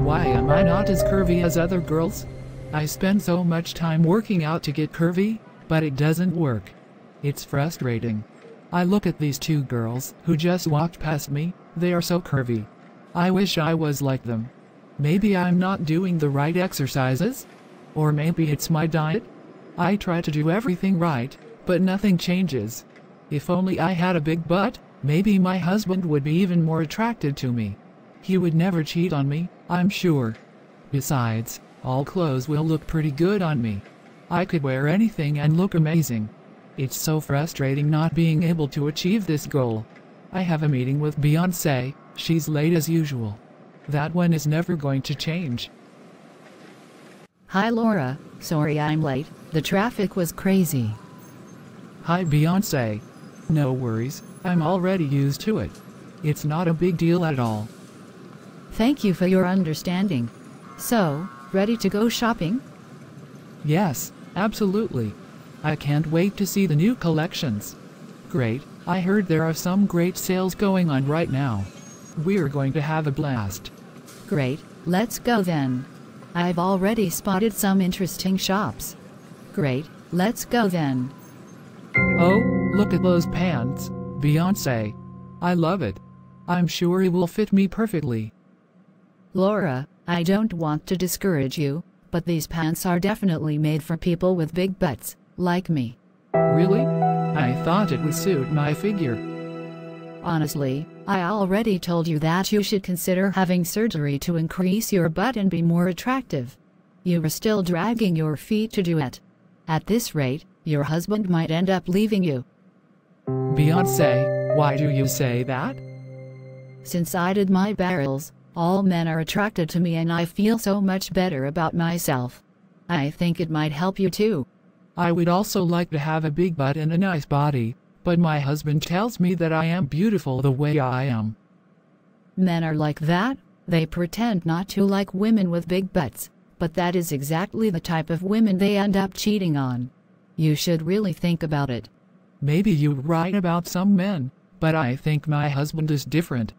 Why am I not as curvy as other girls? I spend so much time working out to get curvy, but it doesn't work. It's frustrating. I look at these two girls who just walked past me, they are so curvy. I wish I was like them. Maybe I'm not doing the right exercises? Or maybe it's my diet? I try to do everything right, but nothing changes. If only I had a big butt, maybe my husband would be even more attracted to me. He would never cheat on me, I'm sure. Besides, all clothes will look pretty good on me. I could wear anything and look amazing. It's so frustrating not being able to achieve this goal. I have a meeting with Beyoncé, she's late as usual. That one is never going to change. Hi Laura, sorry I'm late, the traffic was crazy. Hi Beyoncé. No worries, I'm already used to it. It's not a big deal at all. Thank you for your understanding. So, ready to go shopping? Yes, absolutely. I can't wait to see the new collections. Great, I heard there are some great sales going on right now. We're going to have a blast. Great, let's go then. I've already spotted some interesting shops. Great, let's go then. Oh, look at those pants, Beyoncé. I love it. I'm sure it will fit me perfectly. Laura, I don't want to discourage you, but these pants are definitely made for people with big butts, like me. Really? I thought it would suit my figure. Honestly, I already told you that you should consider having surgery to increase your butt and be more attractive. You are still dragging your feet to do it. At this rate, your husband might end up leaving you. Beyoncé, why do you say that? Since I did my barrels, all men are attracted to me and I feel so much better about myself. I think it might help you too. I would also like to have a big butt and a nice body, but my husband tells me that I am beautiful the way I am. Men are like that, they pretend not to like women with big butts, but that is exactly the type of women they end up cheating on. You should really think about it. Maybe you're right about some men, but I think my husband is different.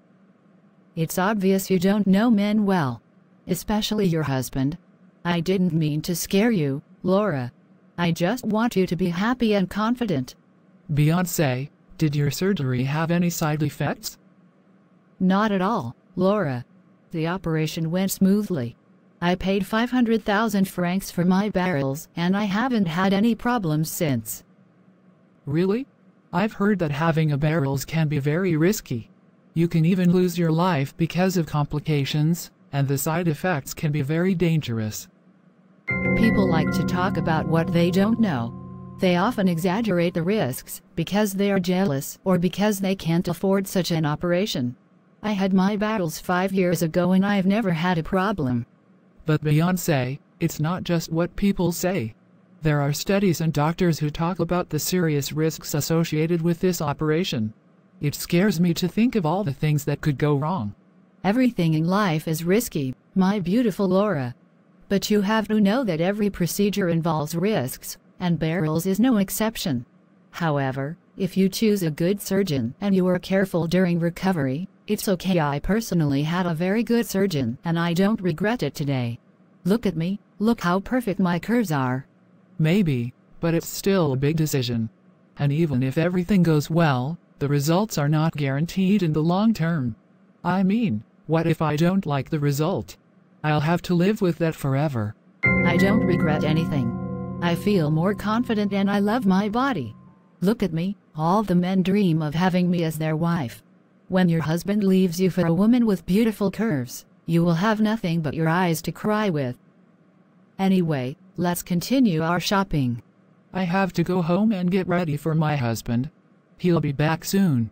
It's obvious you don't know men well. Especially your husband. I didn't mean to scare you, Laura. I just want you to be happy and confident. Beyoncé, did your surgery have any side effects? Not at all, Laura. The operation went smoothly. I paid 500,000 francs for my barrels and I haven't had any problems since. Really? I've heard that having a barrels can be very risky. You can even lose your life because of complications, and the side effects can be very dangerous. People like to talk about what they don't know. They often exaggerate the risks because they are jealous or because they can't afford such an operation. I had my barrels 5 years ago and I've never had a problem. But Beyoncé, it's not just what people say. There are studies and doctors who talk about the serious risks associated with this operation. It scares me to think of all the things that could go wrong. Everything in life is risky, my beautiful Laura. But you have to know that every procedure involves risks, and barrels is no exception. However, if you choose a good surgeon and you are careful during recovery, it's okay. I personally had a very good surgeon and I don't regret it today. Look at me, look how perfect my curves are. Maybe, but it's still a big decision. And even if everything goes well, the results are not guaranteed in the long term. I mean, what if I don't like the result? I'll have to live with that forever. I don't regret anything. I feel more confident and I love my body. Look at me, all the men dream of having me as their wife. When your husband leaves you for a woman with beautiful curves, you will have nothing but your eyes to cry with. Anyway, let's continue our shopping. I have to go home and get ready for my husband. He'll be back soon.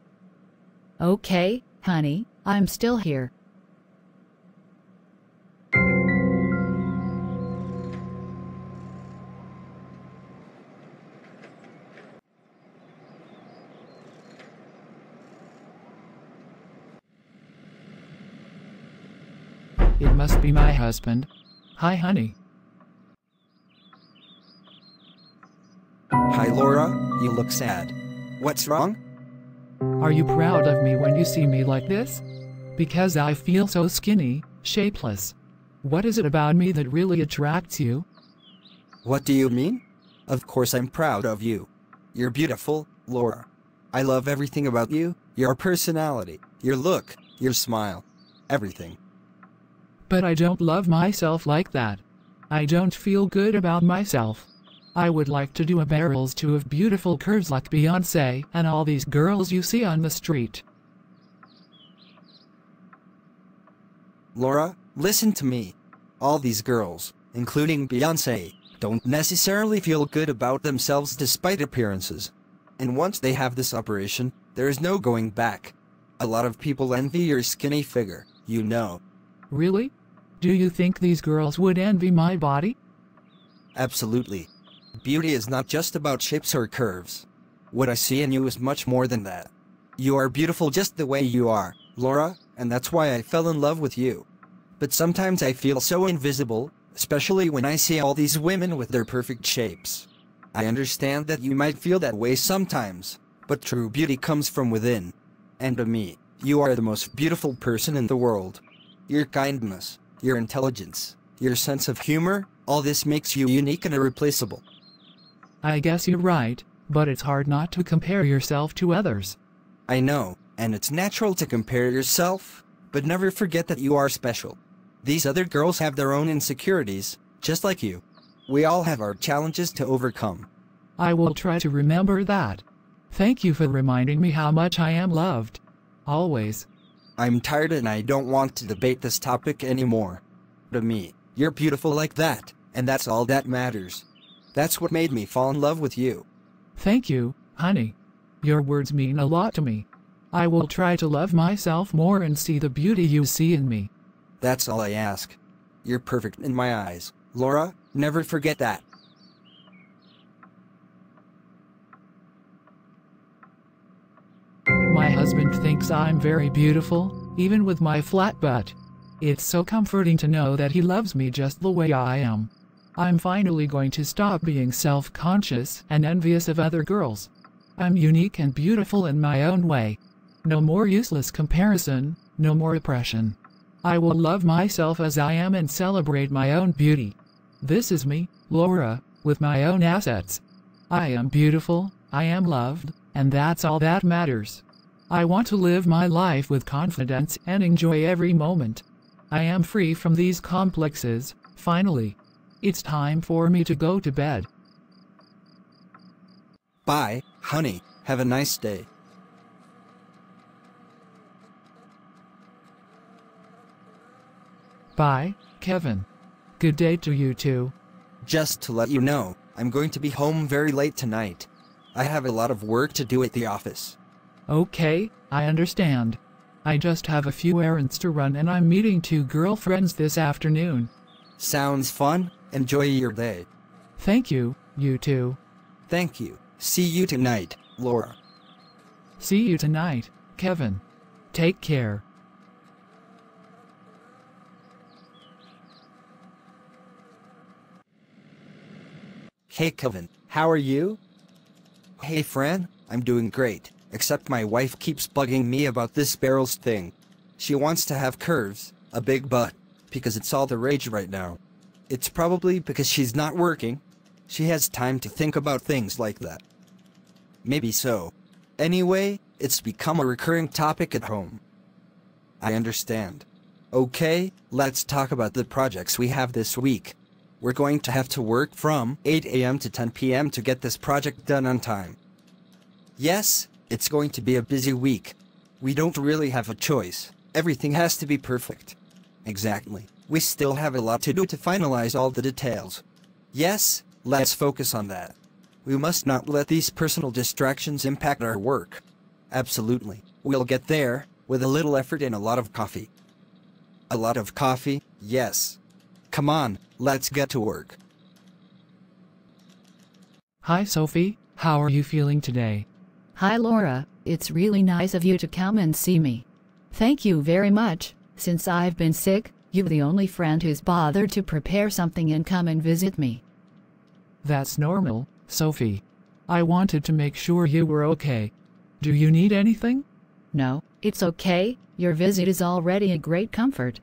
Okay, honey, I'm still here. It must be my husband. Hi, honey. Hi, Laura, you look sad. What's wrong? Are you proud of me when you see me like this? Because I feel so skinny, shapeless. What is it about me that really attracts you? What do you mean? Of course I'm proud of you. You're beautiful, Laura. I love everything about you, your personality, your look, your smile. Everything. But I don't love myself like that. I don't feel good about myself. I would like to do a barrels to of beautiful curves like Beyonce and all these girls you see on the street. Laura, listen to me. All these girls, including Beyonce, don't necessarily feel good about themselves despite appearances. And once they have this operation, there is no going back. A lot of people envy your skinny figure, you know. Really? Do you think these girls would envy my body? Absolutely. Beauty is not just about shapes or curves. What I see in you is much more than that. You are beautiful just the way you are, Laura, and that's why I fell in love with you. But sometimes I feel so invisible, especially when I see all these women with their perfect shapes. I understand that you might feel that way sometimes, but true beauty comes from within. And to me, you are the most beautiful person in the world. Your kindness, your intelligence, your sense of humor, all this makes you unique and irreplaceable. I guess you're right, but it's hard not to compare yourself to others. I know, and it's natural to compare yourself, but never forget that you are special. These other girls have their own insecurities, just like you. We all have our challenges to overcome. I will try to remember that. Thank you for reminding me how much I am loved. Always. I'm tired and I don't want to debate this topic anymore. To me, you're beautiful like that, and that's all that matters. That's what made me fall in love with you. Thank you, honey. Your words mean a lot to me. I will try to love myself more and see the beauty you see in me. That's all I ask. You're perfect in my eyes, Laura, never forget that. My husband thinks I'm very beautiful, even with my flat butt. It's so comforting to know that he loves me just the way I am. I'm finally going to stop being self-conscious and envious of other girls. I'm unique and beautiful in my own way. No more useless comparison, no more oppression. I will love myself as I am and celebrate my own beauty. This is me, Laura, with my own assets. I am beautiful, I am loved, and that's all that matters. I want to live my life with confidence and enjoy every moment. I am free from these complexes, finally. It's time for me to go to bed. Bye, honey. Have a nice day. Bye, Kevin. Good day to you too. Just to let you know, I'm going to be home very late tonight. I have a lot of work to do at the office. Okay, I understand. I just have a few errands to run and I'm meeting 2 girlfriends this afternoon. Sounds fun. Enjoy your day. Thank you, you too. Thank you. See you tonight, Laura. See you tonight, Kevin. Take care. Hey Kevin, how are you? Hey Fran, I'm doing great, except my wife keeps bugging me about this barrels thing. She wants to have curves, a big butt, because it's all the rage right now. It's probably because she's not working. She has time to think about things like that. Maybe so. Anyway, it's become a recurring topic at home. I understand. Okay, let's talk about the projects we have this week. We're going to have to work from 8 a.m. to 10 p.m. to get this project done on time. Yes, it's going to be a busy week. We don't really have a choice. Everything has to be perfect. Exactly. We still have a lot to do to finalize all the details. Yes, let's focus on that. We must not let these personal distractions impact our work. Absolutely. We'll get there, with a little effort and a lot of coffee. A lot of coffee, yes. Come on, let's get to work. Hi Sophie, how are you feeling today? Hi Laura, it's really nice of you to come and see me. Thank you very much. Since I've been sick, you're the only friend who's bothered to prepare something and come and visit me. That's normal, Sophie. I wanted to make sure you were okay. Do you need anything? No, it's okay. Your visit is already a great comfort.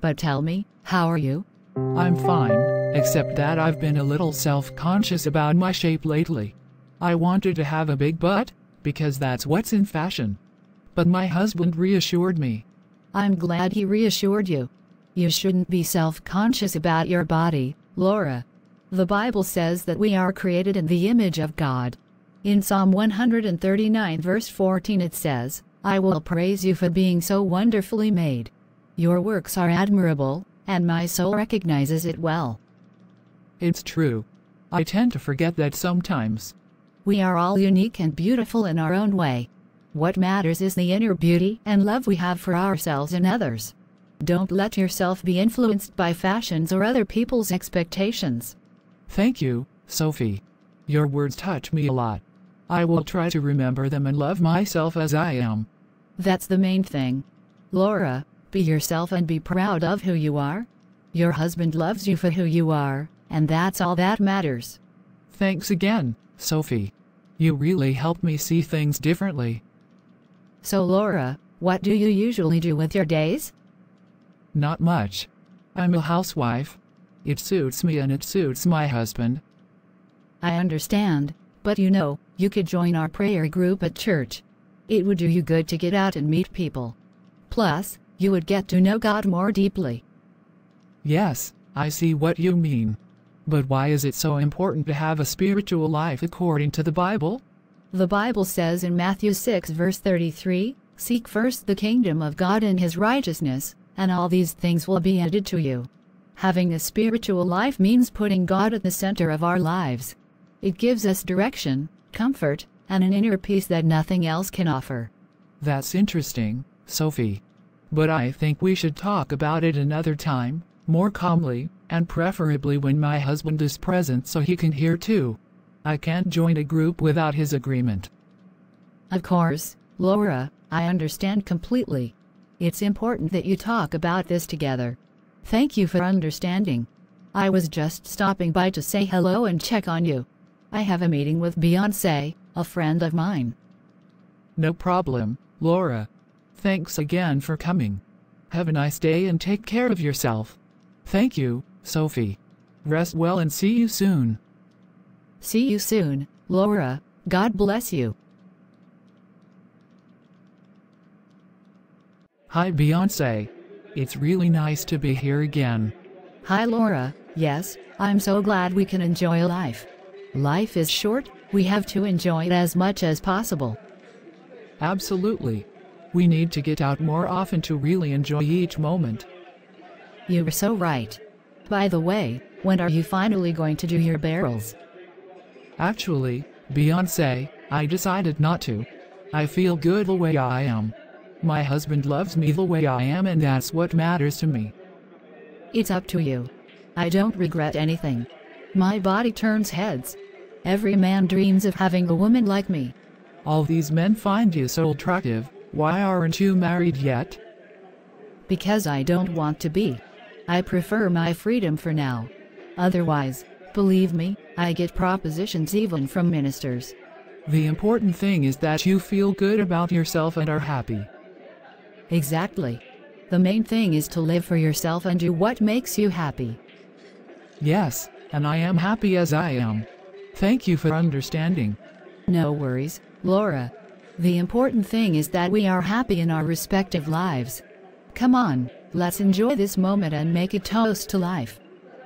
But tell me, how are you? I'm fine, except that I've been a little self-conscious about my shape lately. I wanted to have a big butt, because that's what's in fashion. But my husband reassured me. I'm glad he reassured you. You shouldn't be self-conscious about your body, Laura. The Bible says that we are created in the image of God. In Psalm 139 verse 14 it says, I will praise you for being so wonderfully made. Your works are admirable, and my soul recognizes it well. It's true. I tend to forget that sometimes. We are all unique and beautiful in our own way. What matters is the inner beauty and love we have for ourselves and others. Don't let yourself be influenced by fashions or other people's expectations. Thank you, Sophie. Your words touch me a lot. I will try to remember them and love myself as I am. That's the main thing. Laura, be yourself and be proud of who you are. Your husband loves you for who you are, and that's all that matters. Thanks again, Sophie. You really helped me see things differently. So Laura, what do you usually do with your days? Not much. I'm a housewife. It suits me and it suits my husband. I understand, but you could join our prayer group at church. It would do you good to get out and meet people. Plus, you would get to know God more deeply. Yes, I see what you mean. But why is it so important to have a spiritual life according to the Bible? The Bible says in Matthew 6 verse 33, Seek first the kingdom of God and His righteousness, and all these things will be added to you. Having a spiritual life means putting God at the center of our lives. It gives us direction, comfort, and an inner peace that nothing else can offer. That's interesting, Sophie. But I think we should talk about it another time, more calmly, and preferably when my husband is present so he can hear too. I can't join a group without his agreement. Of course, Laura, I understand completely. It's important that you talk about this together. Thank you for understanding. I was just stopping by to say hello and check on you. I have a meeting with Beyoncé, a friend of mine. No problem, Laura. Thanks again for coming. Have a nice day and take care of yourself. Thank you, Sophie. Rest well and see you soon. See you soon, Laura. God bless you. Hi Beyoncé. It's really nice to be here again. Hi Laura. Yes, I'm so glad we can enjoy life. Life is short, we have to enjoy it as much as possible. Absolutely. We need to get out more often to really enjoy each moment. You're so right. By the way, when are you finally going to do your barrels? Actually, Beyoncé, I decided not to. I feel good the way I am. My husband loves me the way I am and that's what matters to me. It's up to you. I don't regret anything. My body turns heads. Every man dreams of having a woman like me. All these men find you so attractive. Why aren't you married yet? Because I don't want to be. I prefer my freedom for now. Otherwise, believe me, I get propositions even from ministers. The important thing is that you feel good about yourself and are happy. Exactly. The main thing is to live for yourself and do what makes you happy. Yes, and I am happy as I am. Thank you for understanding. No worries, Laura. The important thing is that we are happy in our respective lives. Come on, let's enjoy this moment and make a toast to life.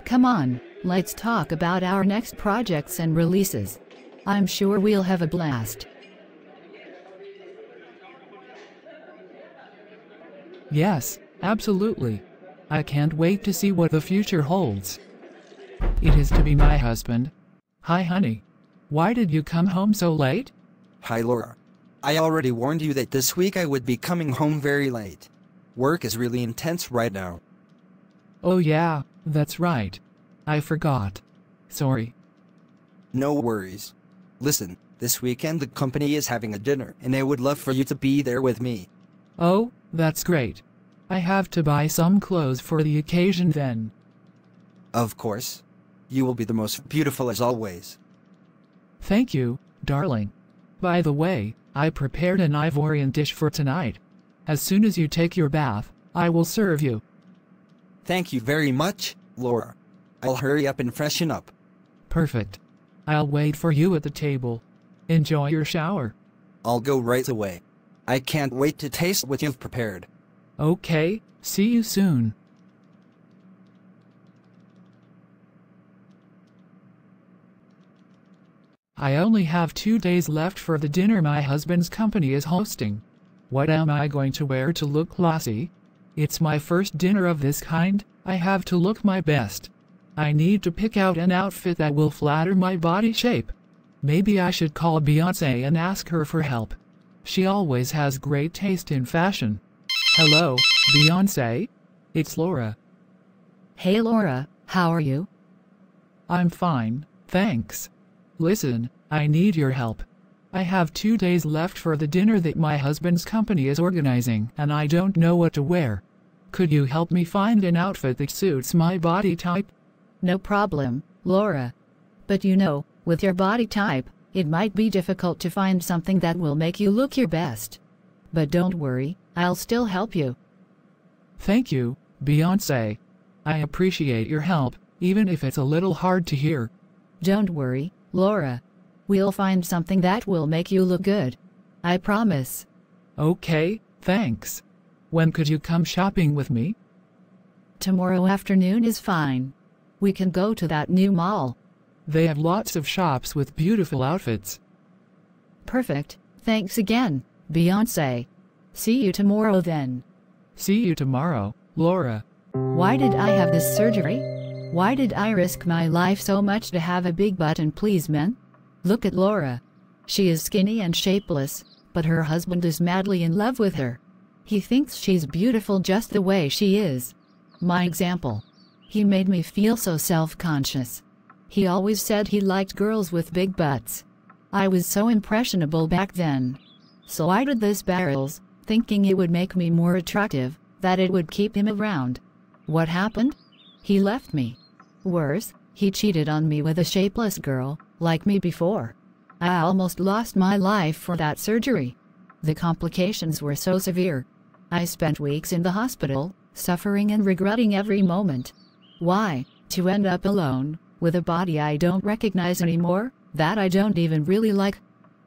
Come on, let's talk about our next projects and releases. I'm sure we'll have a blast. Yes, absolutely. I can't wait to see what the future holds. It is to be my husband. Hi honey. Why did you come home so late? Hi Laura. I already warned you that this week I would be coming home very late. Work is really intense right now. Oh yeah, that's right. I forgot. Sorry. No worries. Listen, this weekend the company is having a dinner and I would love for you to be there with me. Oh, that's great. I have to buy some clothes for the occasion then. Of course. You will be the most beautiful as always. Thank you, darling. By the way, I prepared an Ivorian dish for tonight. As soon as you take your bath, I will serve you. Thank you very much, Laura. I'll hurry up and freshen up. Perfect. I'll wait for you at the table. Enjoy your shower. I'll go right away. I can't wait to taste what you've prepared. Okay, see you soon. I only have 2 days left for the dinner my husband's company is hosting. What am I going to wear to look classy? It's my first dinner of this kind, I have to look my best. I need to pick out an outfit that will flatter my body shape. Maybe I should call Beyoncé and ask her for help. She always has great taste in fashion. Hello, Beyoncé? It's Laura. Hey Laura, how are you? I'm fine, thanks. Listen, I need your help. I have 2 days left for the dinner that my husband's company is organizing, and I don't know what to wear. Could you help me find an outfit that suits my body type? No problem, Laura. But with your body type, it might be difficult to find something that will make you look your best. But don't worry, I'll still help you. Thank you, Beyoncé. I appreciate your help, even if it's a little hard to hear. Don't worry, Laura. We'll find something that will make you look good. I promise. Okay, thanks. When could you come shopping with me? Tomorrow afternoon is fine. We can go to that new mall. They have lots of shops with beautiful outfits. Perfect. Thanks again, Beyoncé. See you tomorrow then. See you tomorrow, Laura. Why did I have this surgery? Why did I risk my life so much to have a big butt and please men? Look at Laura. She is skinny and shapeless, but her husband is madly in love with her. He thinks she's beautiful just the way she is. My example. He made me feel so self-conscious. He always said he liked girls with big butts. I was so impressionable back then. So I did this barrels, thinking it would make me more attractive, that it would keep him around. What happened? He left me. Worse, he cheated on me with a shapeless girl, like me before. I almost lost my life for that surgery. The complications were so severe. I spent weeks in the hospital, suffering and regretting every moment. Why? To end up alone, with a body I don't recognize anymore, that I don't even really like.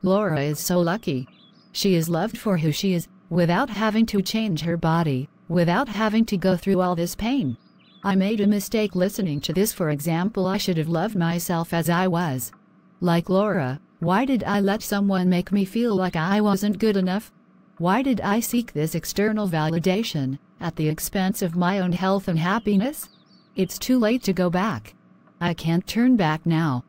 Laura is so lucky. She is loved for who she is, without having to change her body, without having to go through all this pain. I made a mistake listening to this. For example, I should have loved myself as I was. Like Laura, why did I let someone make me feel like I wasn't good enough? Why did I seek this external validation, at the expense of my own health and happiness? It's too late to go back. I can't turn back now.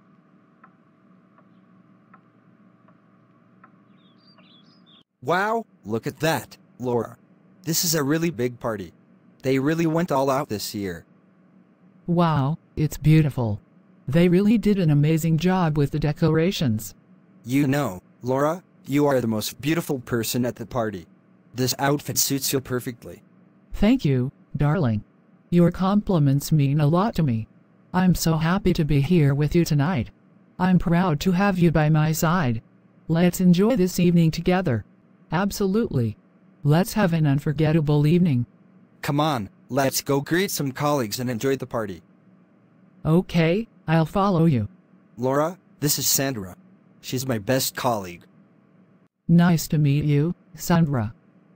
Wow, look at that, Laura. This is a really big party. They really went all out this year. Wow, it's beautiful. They really did an amazing job with the decorations. Laura, you are the most beautiful person at the party. This outfit suits you perfectly. Thank you, darling. Your compliments mean a lot to me. I'm so happy to be here with you tonight. I'm proud to have you by my side. Let's enjoy this evening together. Absolutely. Let's have an unforgettable evening. Come on, let's go greet some colleagues and enjoy the party. Okay, I'll follow you. Laura, this is Sandra. She's my best colleague. Nice to meet you, Sandra.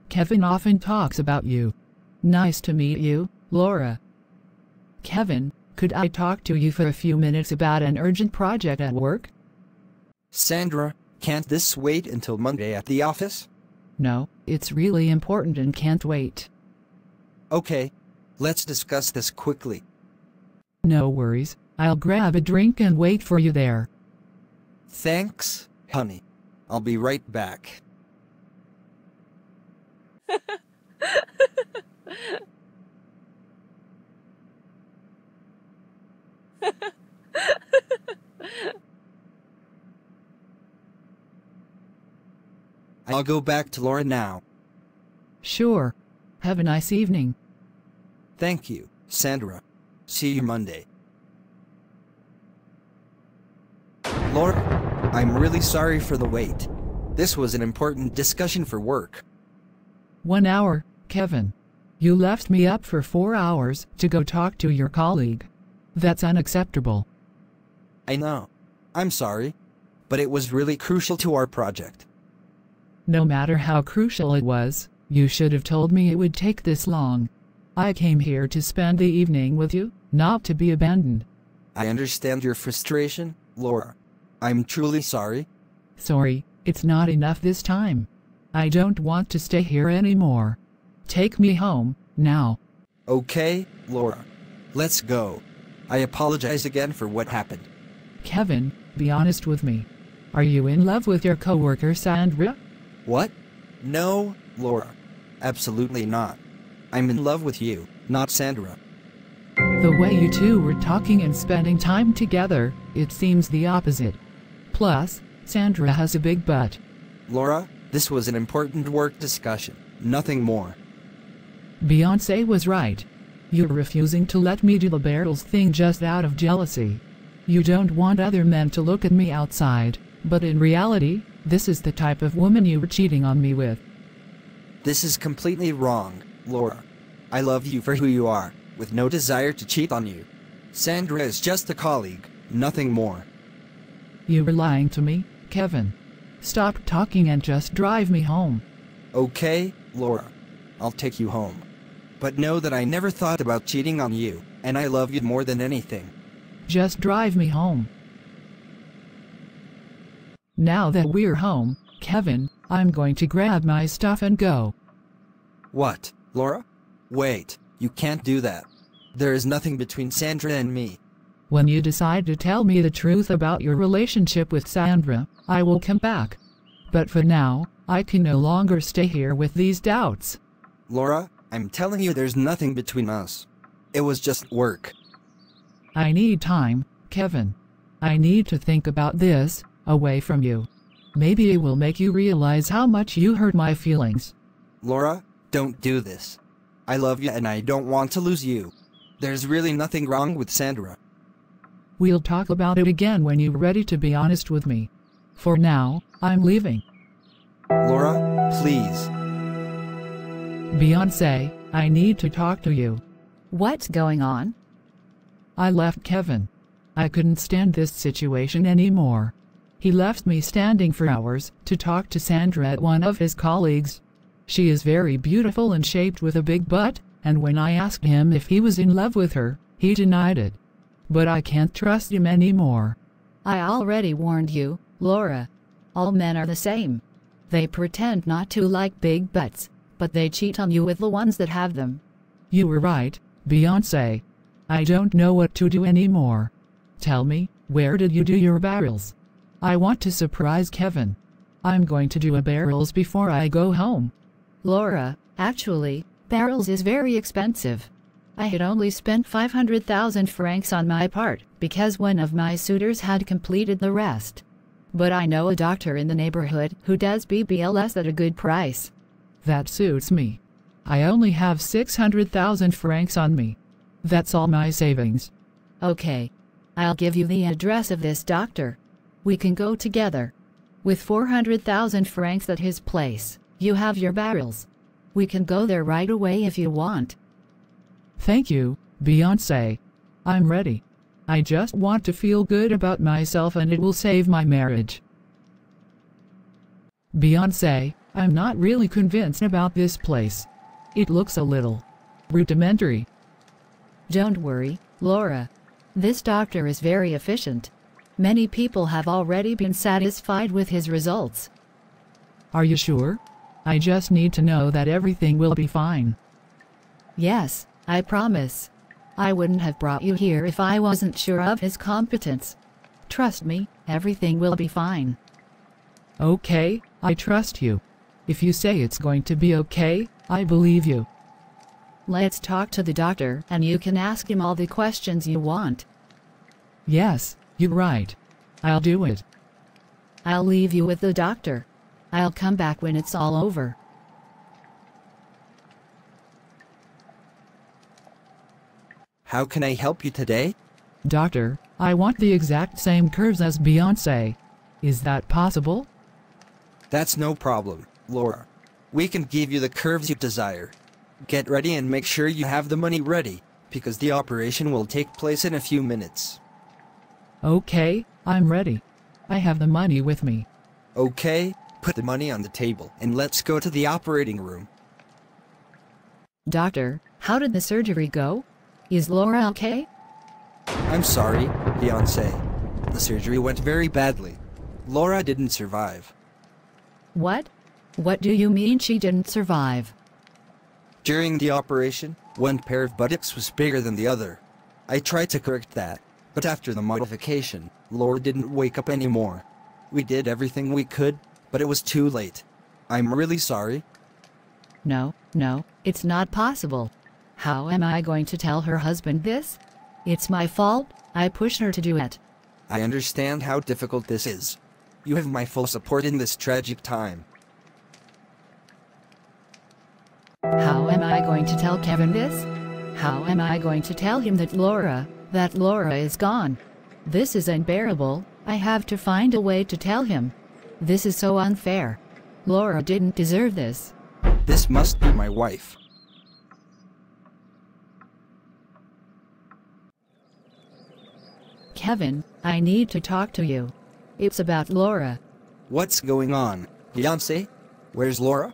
Kevin often talks about you. Nice to meet you, Laura. Kevin, could I talk to you for a few minutes about an urgent project at work? Sandra, can't this wait until Monday at the office? No, it's really important and can't wait. Okay, let's discuss this quickly. No worries, I'll grab a drink and wait for you there. Thanks, honey. I'll be right back. I'll go back to Laura now. Sure. Have a nice evening. Thank you, Sandra. See you Monday. Laura, I'm really sorry for the wait. This was an important discussion for work. 1 hour, Kevin. You left me up for 4 hours to go talk to your colleague. That's unacceptable. I know. I'm sorry. But it was really crucial to our project. No matter how crucial it was, you should have told me it would take this long. I came here to spend the evening with you, not to be abandoned. I understand your frustration, Laura. I'm truly sorry. Sorry, it's not enough this time. I don't want to stay here anymore. Take me home, now. Okay, Laura. Let's go. I apologize again for what happened. Kevin, be honest with me. Are you in love with your coworker Sandra? What? No, Laura. Absolutely not. I'm in love with you, not Sandra. The way you two were talking and spending time together, it seems the opposite. Plus, Sandra has a big butt. Laura, this was an important work discussion, nothing more. Beyoncé was right. You're refusing to let me do the barrels thing just out of jealousy. You don't want other men to look at me outside, but in reality, this is the type of woman you were cheating on me with. This is completely wrong, Laura. I love you for who you are, with no desire to cheat on you. Sandra is just a colleague, nothing more. You were lying to me, Kevin. Stop talking and just drive me home. Okay, Laura. I'll take you home. But know that I never thought about cheating on you, and I love you more than anything. Just drive me home. Now that we're home, Kevin, I'm going to grab my stuff and go. What, Laura? Wait, you can't do that. There is nothing between Sandra and me. When you decide to tell me the truth about your relationship with Sandra, I will come back. But for now, I can no longer stay here with these doubts. Laura, I'm telling you there's nothing between us. It was just work. I need time, Kevin. I need to think about this, away from you. Maybe it will make you realize how much you hurt my feelings. Laura, don't do this. I love you and I don't want to lose you. There's really nothing wrong with Sandra. We'll talk about it again when you're ready to be honest with me. For now, I'm leaving. Laura, please. Beyoncé, I need to talk to you. What's going on? I left Kevin. I couldn't stand this situation anymore. He left me standing for hours to talk to Sandra at one of his colleagues. She is very beautiful and shaped with a big butt, and when I asked him if he was in love with her, he denied it. But I can't trust him anymore. I already warned you, Laura. All men are the same. They pretend not to like big butts, but they cheat on you with the ones that have them. You were right, Beyoncé. I don't know what to do anymore. Tell me, where did you do your barrels? I want to surprise Kevin. I'm going to do a barrels before I go home. Laura, actually, barrels is very expensive. I had only spent 500,000 francs on my part, because one of my suitors had completed the rest. But I know a doctor in the neighborhood who does BBLs at a good price. That suits me. I only have 600,000 francs on me. That's all my savings. Okay. I'll give you the address of this doctor. We can go together. With 400,000 francs at his place, you have your barrels. We can go there right away if you want. Thank you, Beyoncé. I'm ready. I just want to feel good about myself and it will save my marriage. Beyoncé, I'm not really convinced about this place. It looks a little rudimentary. Don't worry, Laura. This doctor is very efficient. Many people have already been satisfied with his results. Are you sure? I just need to know that everything will be fine. Yes, I promise. I wouldn't have brought you here if I wasn't sure of his competence. Trust me, everything will be fine. Okay, I trust you. If you say it's going to be okay, I believe you. Let's talk to the doctor and you can ask him all the questions you want. Yes, you're right. I'll do it. I'll leave you with the doctor. I'll come back when it's all over. How can I help you today? Doctor, I want the exact same curves as Beyoncé. Is that possible? That's no problem, Laura. We can give you the curves you desire. Get ready and make sure you have the money ready, because the operation will take place in a few minutes. Okay, I'm ready. I have the money with me. Okay, put the money on the table and let's go to the operating room. Doctor, how did the surgery go? Is Laura okay? I'm sorry, fiancé. The surgery went very badly. Laura didn't survive. What? What do you mean she didn't survive? During the operation, one pair of buttocks was bigger than the other. I tried to correct that, but after the modification, Laura didn't wake up anymore. We did everything we could, but it was too late. I'm really sorry. No, it's not possible. How am I going to tell her husband this? It's my fault, I pushed her to do it. I understand how difficult this is. You have my full support in this tragic time. How am I going to tell Kevin this? How am I going to tell him that Laura is gone? This is unbearable. I have to find a way to tell him. This is so unfair. Laura didn't deserve this. This must be my wife. Kevin, I need to talk to you. It's about Laura. What's going on, fiancé? Where's Laura?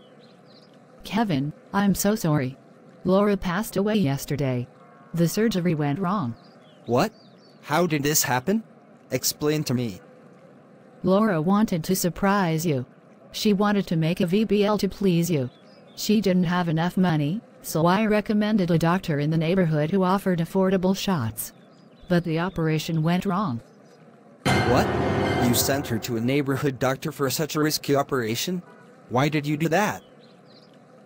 Kevin, I'm so sorry. Laura passed away yesterday. The surgery went wrong. What? How did this happen? Explain to me. Laura wanted to surprise you. She wanted to make a VBL to please you. She didn't have enough money, so I recommended a doctor in the neighborhood who offered affordable shots. But the operation went wrong. What? You sent her to a neighborhood doctor for such a risky operation? Why did you do that?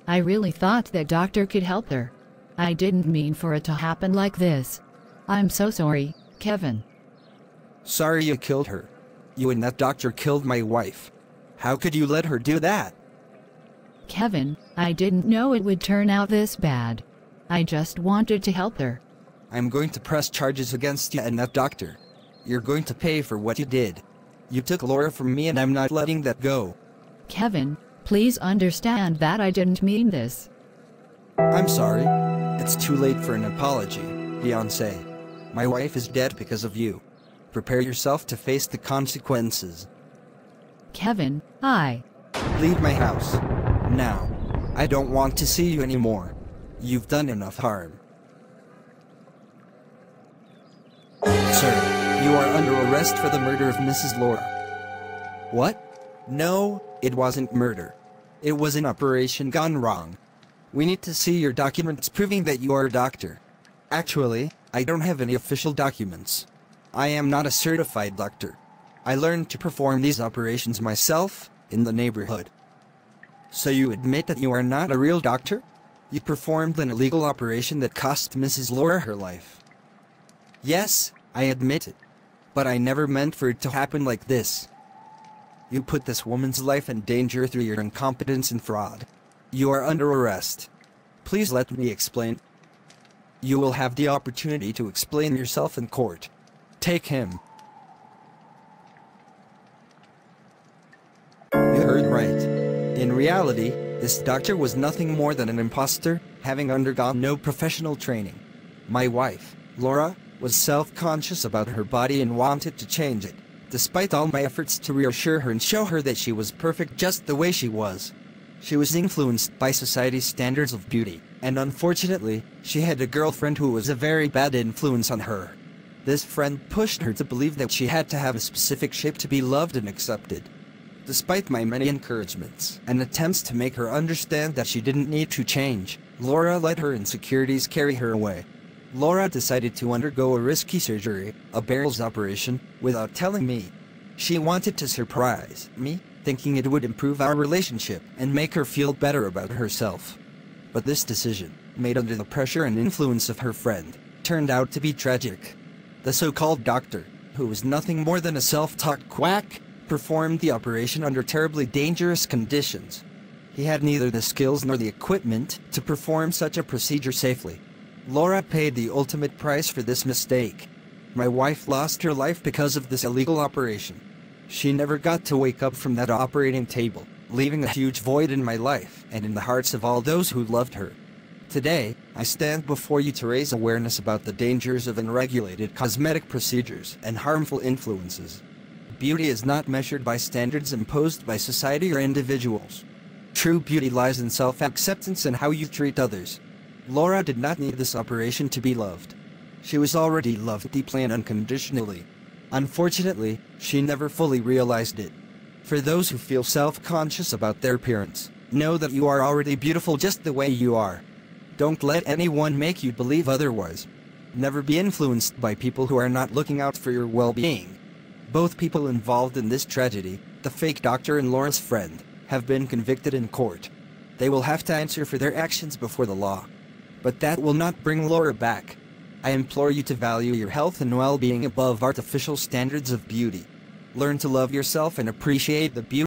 I really thought that doctor could help her. I didn't mean for it to happen like this. I'm so sorry, Kevin. Sorry you killed her. You and that doctor killed my wife. How could you let her do that? Kevin, I didn't know it would turn out this bad. I just wanted to help her. I'm going to press charges against you and that doctor. You're going to pay for what you did. You took Laura from me and I'm not letting that go. Kevin, please understand that I didn't mean this. I'm sorry. It's too late for an apology, fiancé. My wife is dead because of you. Prepare yourself to face the consequences. Kevin, Leave my house. Now. I don't want to see you anymore. You've done enough harm. Sir, you are under arrest for the murder of Mrs. Laura. What? No, it wasn't murder. It was an operation gone wrong. We need to see your documents proving that you are a doctor. Actually, I don't have any official documents. I am not a certified doctor. I learned to perform these operations myself, in the neighborhood. So you admit that you are not a real doctor? You performed an illegal operation that cost Mrs. Laura her life. Yes, I admit it. But I never meant for it to happen like this. You put this woman's life in danger through your incompetence and fraud. You are under arrest. Please let me explain. You will have the opportunity to explain yourself in court. Take him. You heard right. In reality, this doctor was nothing more than an imposter, having undergone no professional training. My wife, Laura, was self-conscious about her body and wanted to change it, despite all my efforts to reassure her and show her that she was perfect just the way she was. She was influenced by society's standards of beauty, and unfortunately, she had a girlfriend who was a very bad influence on her. This friend pushed her to believe that she had to have a specific shape to be loved and accepted. Despite my many encouragements and attempts to make her understand that she didn't need to change, Laura let her insecurities carry her away. Laura decided to undergo a risky surgery, a bowels operation, without telling me. She wanted to surprise me, thinking it would improve our relationship and make her feel better about herself. But this decision, made under the pressure and influence of her friend, turned out to be tragic. The so-called doctor, who was nothing more than a self-taught quack, performed the operation under terribly dangerous conditions. He had neither the skills nor the equipment to perform such a procedure safely. Laura paid the ultimate price for this mistake. My wife lost her life because of this illegal operation. She never got to wake up from that operating table, leaving a huge void in my life and in the hearts of all those who loved her. Today, I stand before you to raise awareness about the dangers of unregulated cosmetic procedures and harmful influences. Beauty is not measured by standards imposed by society or individuals. True beauty lies in self-acceptance and how you treat others. Laura did not need this operation to be loved. She was already loved deeply and unconditionally. Unfortunately, she never fully realized it. For those who feel self-conscious about their appearance, know that you are already beautiful just the way you are. Don't let anyone make you believe otherwise. Never be influenced by people who are not looking out for your well-being. Both people involved in this tragedy, the fake doctor and Laura's friend, have been convicted in court. They will have to answer for their actions before the law. But that will not bring Laura back. I implore you to value your health and well-being above artificial standards of beauty. Learn to love yourself and appreciate the beauty